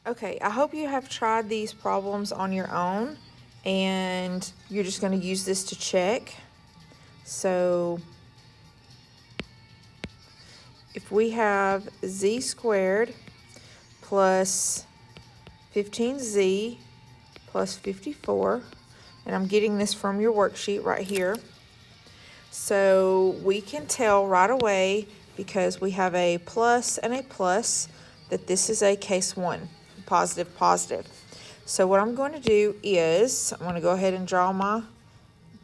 Okay, I hope you have tried these problems on your own and you're just going to use this to check. So if we have z squared plus 15z plus 54, and I'm getting this from your worksheet right here. So we can tell right away, because we have a plus and a plus, that this is a case 1, positive, positive. So what I'm going to do is, I'm going to go ahead and draw my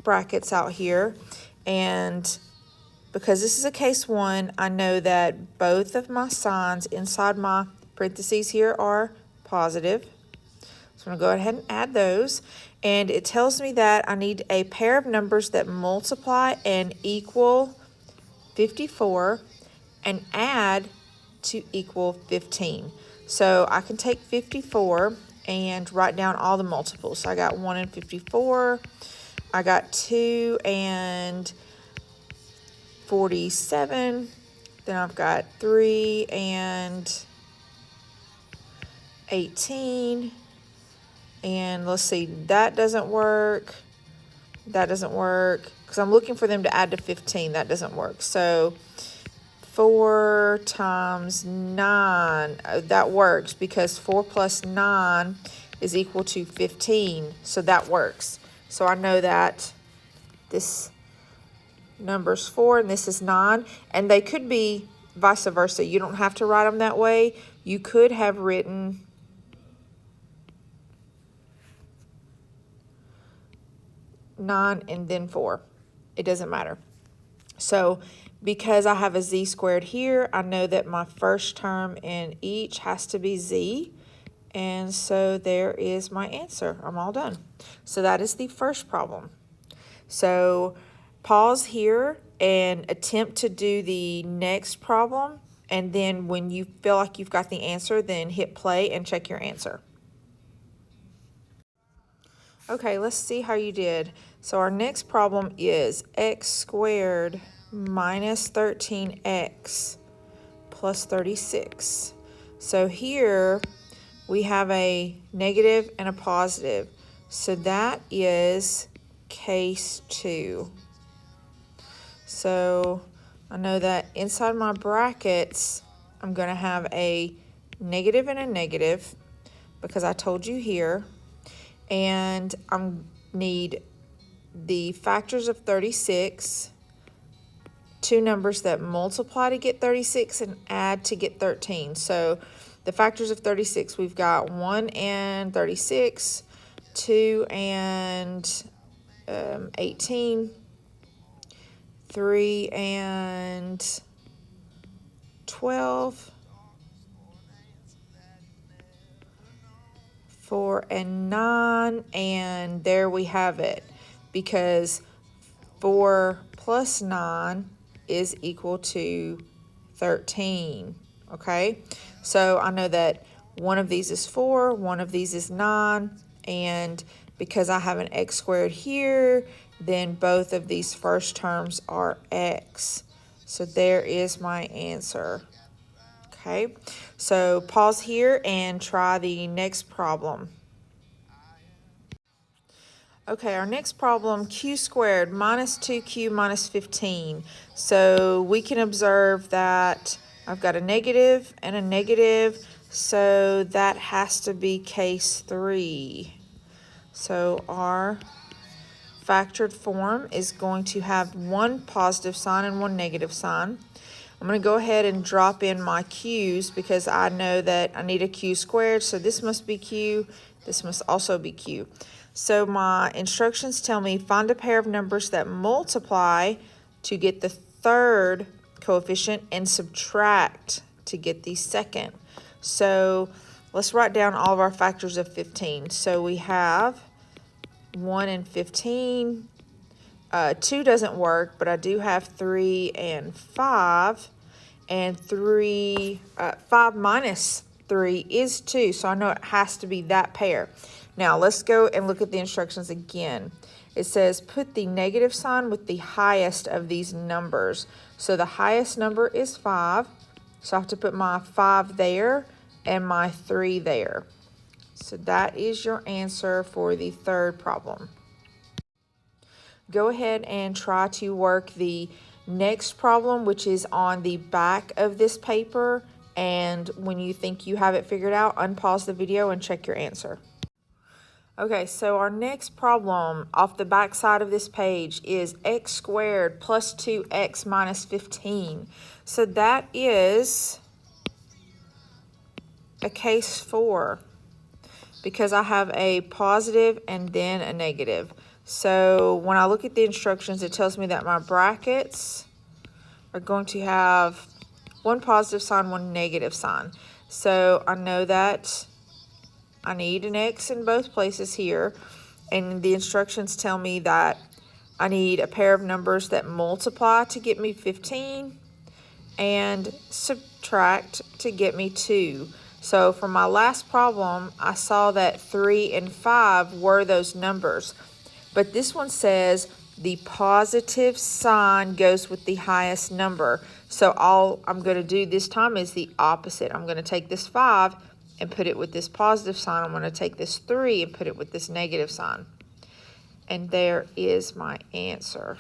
brackets out here, and because this is a case 1, I know that both of my signs inside my parentheses here are positive. So I'm going to go ahead and add those. And it tells me that I need a pair of numbers that multiply and equal 54 and add to equal 15. So I can take 54 and write down all the multiples. So I got 1 and 54. I got 2 and 47. Then I've got 3 and 18. And let's see, that doesn't work. That doesn't work because I'm looking for them to add to 15. That doesn't work. So 4 times 9, that works because 4 plus 9 is equal to 15. So that works. So I know that this number's 4 and this is 9. And they could be vice versa. You don't have to write them that way. You could have written 9 and then 4. It doesn't matter. So because I have a z squared here, I know that my first term in each has to be z. And so there is my answer. I'm all done. So that is the first problem. So pause here and attempt to do the next problem. And then when you feel like you've got the answer, then hit play and check your answer. Okay, let's see how you did. So our next problem is x squared minus 13x plus 36. So here we have a negative and a positive. So that is case 2. So I know that inside my brackets, I'm going to have a negative and a negative because I told you here. And I need the factors of 36, two numbers that multiply to get 36 and add to get 13. So the factors of 36, we've got 1 and 36, 2 and 18, 3 and 12, 4 and 9, and there we have it, because 4 plus 9 is equal to 13, okay? So I know that one of these is 4, one of these is 9, and because I have an x squared here, then both of these first terms are x. So there is my answer. Okay, so pause here and try the next problem. Okay, our next problem, q squared minus 2q minus 15. So we can observe that I've got a negative and a negative, so that has to be case 3. So our factored form is going to have one positive sign and one negative sign. I'm going to go ahead and drop in my q's because I know that I need a q squared, so this must be q, this must also be q. So my instructions tell me find a pair of numbers that multiply to get the third coefficient and subtract to get the second. So let's write down all of our factors of 15. So we have 1 and 15. 2 doesn't work, but I do have 3 and 5. And 5 minus 3 is 2, so I know it has to be that pair. Now let's go and look at the instructions again. It says put the negative sign with the highest of these numbers. So the highest number is 5, so I have to put my 5 there. and my 3 there. So that is your answer for the third problem. Go ahead and try to work the next problem, which is on the back of this paper. And when you think you have it figured out, unpause the video and check your answer. Okay, so our next problem off the back side of this page is x squared plus 2x minus 15. So that is a case 4 because I have a positive and then a negative. So when I look at the instructions, it tells me that my brackets are going to have one positive sign, one negative sign. So I know that I need an x in both places here, and the instructions tell me that I need a pair of numbers that multiply to get me 15 and subtract to get me 2. So for my last problem, I saw that 3 and 5 were those numbers, but this one says the positive sign goes with the highest number. So all I'm going to do this time is the opposite. I'm going to take this 5 and put it with this positive sign. I'm going to take this 3 and put it with this negative sign. And there is my answer.